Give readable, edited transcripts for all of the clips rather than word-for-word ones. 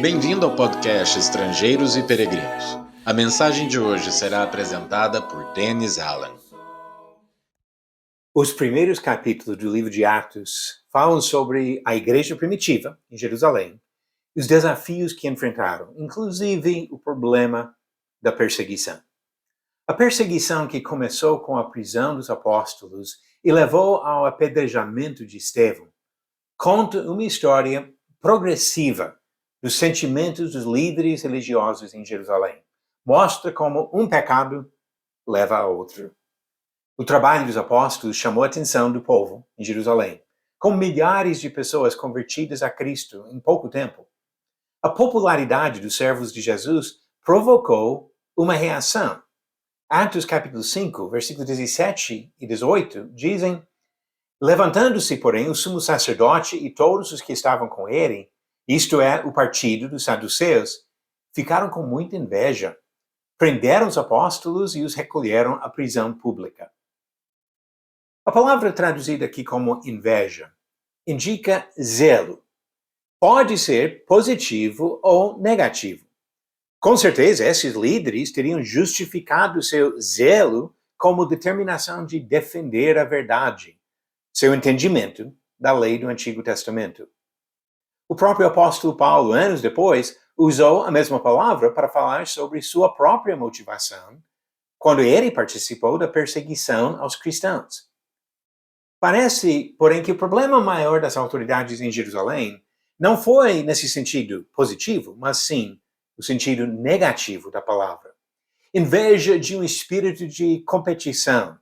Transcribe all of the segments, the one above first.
Bem-vindo ao podcast Estrangeiros e Peregrinos. A mensagem de hoje será apresentada por Dennis Allen. Os primeiros capítulos do livro de Atos falam sobre a igreja primitiva em Jerusalém e os desafios que enfrentaram, inclusive o problema da perseguição. A perseguição que começou com a prisão dos apóstolos e levou ao apedrejamento de Estevão conta uma história progressiva dos sentimentos dos líderes religiosos em Jerusalém. Mostra como um pecado leva a outro. O trabalho dos apóstolos chamou a atenção do povo em Jerusalém, com milhares de pessoas convertidas a Cristo em pouco tempo. A popularidade dos servos de Jesus provocou uma reação. Atos capítulo 5, versículos 17 e 18, dizem: Levantando-se, porém, o sumo sacerdote e todos os que estavam com ele, isto é, o partido dos saduceus, ficaram com muita inveja. Prenderam os apóstolos e os recolheram à prisão pública. A palavra traduzida aqui como inveja indica zelo. Pode ser positivo ou negativo. Com certeza, esses líderes teriam justificado seu zelo como determinação de defender a verdade, seu entendimento da lei do Antigo Testamento. O próprio apóstolo Paulo, anos depois, usou a mesma palavra para falar sobre sua própria motivação quando ele participou da perseguição aos cristãos. Parece, porém, que o problema maior das autoridades em Jerusalém não foi nesse sentido positivo, mas sim no sentido negativo da palavra. Inveja de um espírito de competição.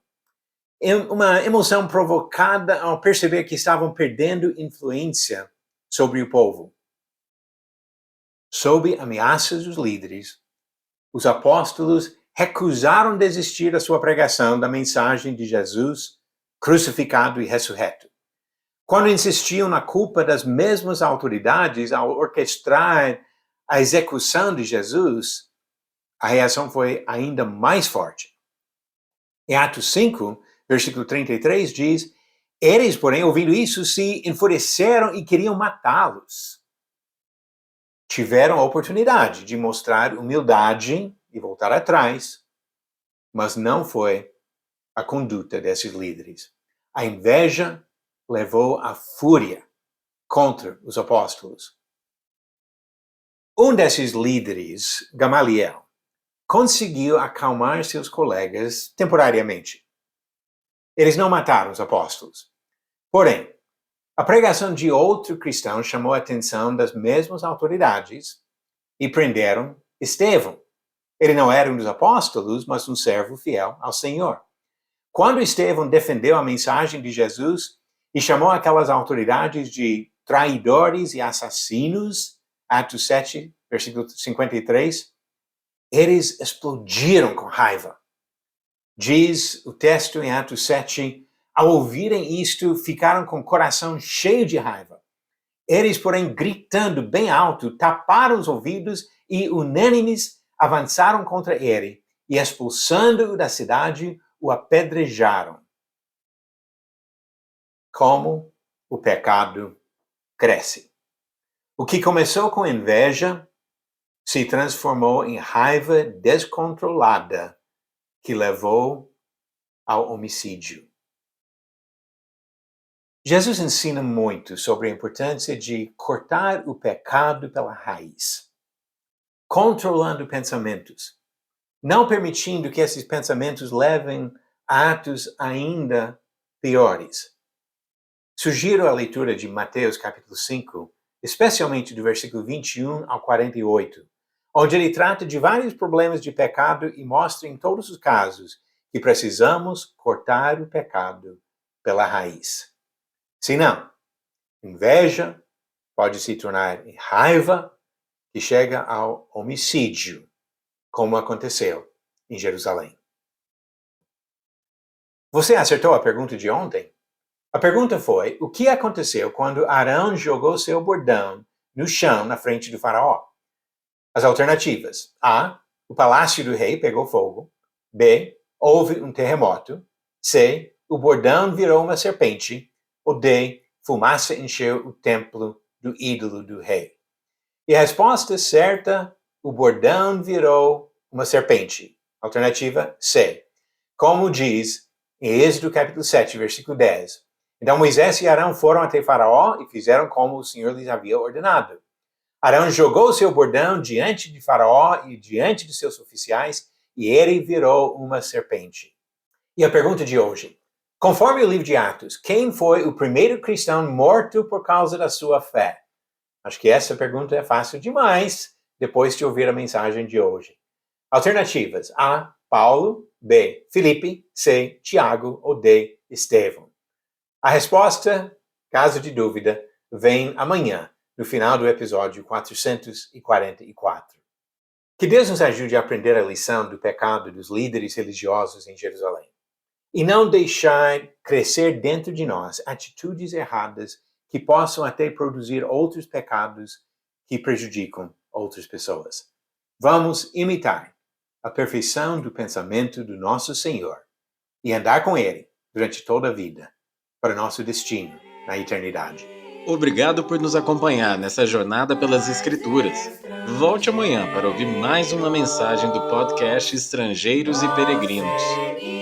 Uma emoção provocada ao perceber que estavam perdendo influência sobre o povo. Sob ameaças dos líderes, os apóstolos recusaram desistir da sua pregação da mensagem de Jesus crucificado e ressurreto. Quando insistiam na culpa das mesmas autoridades ao orquestrar a execução de Jesus, a reação foi ainda mais forte. Em Atos 5, versículo 33 diz: Eles, porém, ouvindo isso, se enfureceram e queriam matá-los. Tiveram a oportunidade de mostrar humildade e voltar atrás, mas não foi a conduta desses líderes. A inveja levou à fúria contra os apóstolos. Um desses líderes, Gamaliel, conseguiu acalmar seus colegas temporariamente. Eles não mataram os apóstolos. Porém, a pregação de outro cristão chamou a atenção das mesmas autoridades e prenderam Estevão. Ele não era um dos apóstolos, mas um servo fiel ao Senhor. Quando Estevão defendeu a mensagem de Jesus e chamou aquelas autoridades de traidores e assassinos, Atos 7, versículo 53, eles explodiram com raiva. Diz o texto em Atos 7, ao ouvirem isto, ficaram com o coração cheio de raiva. Eles, porém, gritando bem alto, taparam os ouvidos e, unânimes, avançaram contra ele e, expulsando-o da cidade, o apedrejaram. Como o pecado cresce. O que começou com inveja se transformou em raiva descontrolada que levou ao homicídio. Jesus ensina muito sobre a importância de cortar o pecado pela raiz, controlando pensamentos, não permitindo que esses pensamentos levem a atos ainda piores. Sugiro a leitura de Mateus capítulo 5, especialmente do versículo 21 ao 48, onde ele trata de vários problemas de pecado e mostra em todos os casos que precisamos cortar o pecado pela raiz. Senão, inveja pode se tornar em raiva que chega ao homicídio, como aconteceu em Jerusalém. Você acertou a pergunta de ontem? A pergunta foi: o que aconteceu quando Arão jogou seu bordão no chão na frente do faraó? As alternativas: A. O palácio do rei pegou fogo. B. Houve um terremoto. C. O bordão virou uma serpente. Ou D. Fumaça encheu o templo do ídolo do rei. E a resposta certa, o bordão virou uma serpente. Alternativa C. Como diz em Êxodo capítulo 7, versículo 10. Então Moisés e Arão foram até Faraó e fizeram como o Senhor lhes havia ordenado. Arão jogou seu bordão diante de Faraó e diante de seus oficiais, e ele virou uma serpente. E a pergunta de hoje: conforme o livro de Atos, quem foi o primeiro cristão morto por causa da sua fé? Acho que essa pergunta é fácil demais depois de ouvir a mensagem de hoje. Alternativas: A. Paulo, B. Filipe, C. Tiago ou D. Estevão. A resposta, caso de dúvida, vem amanhã, no final do episódio 444. Que Deus nos ajude a aprender a lição do pecado dos líderes religiosos em Jerusalém e não deixar crescer dentro de nós atitudes erradas que possam até produzir outros pecados que prejudicam outras pessoas. Vamos imitar a perfeição do pensamento do nosso Senhor e andar com Ele durante toda a vida, para o nosso destino na eternidade. Obrigado por nos acompanhar nessa jornada pelas Escrituras. Volte amanhã para ouvir mais uma mensagem do podcast Estrangeiros e Peregrinos.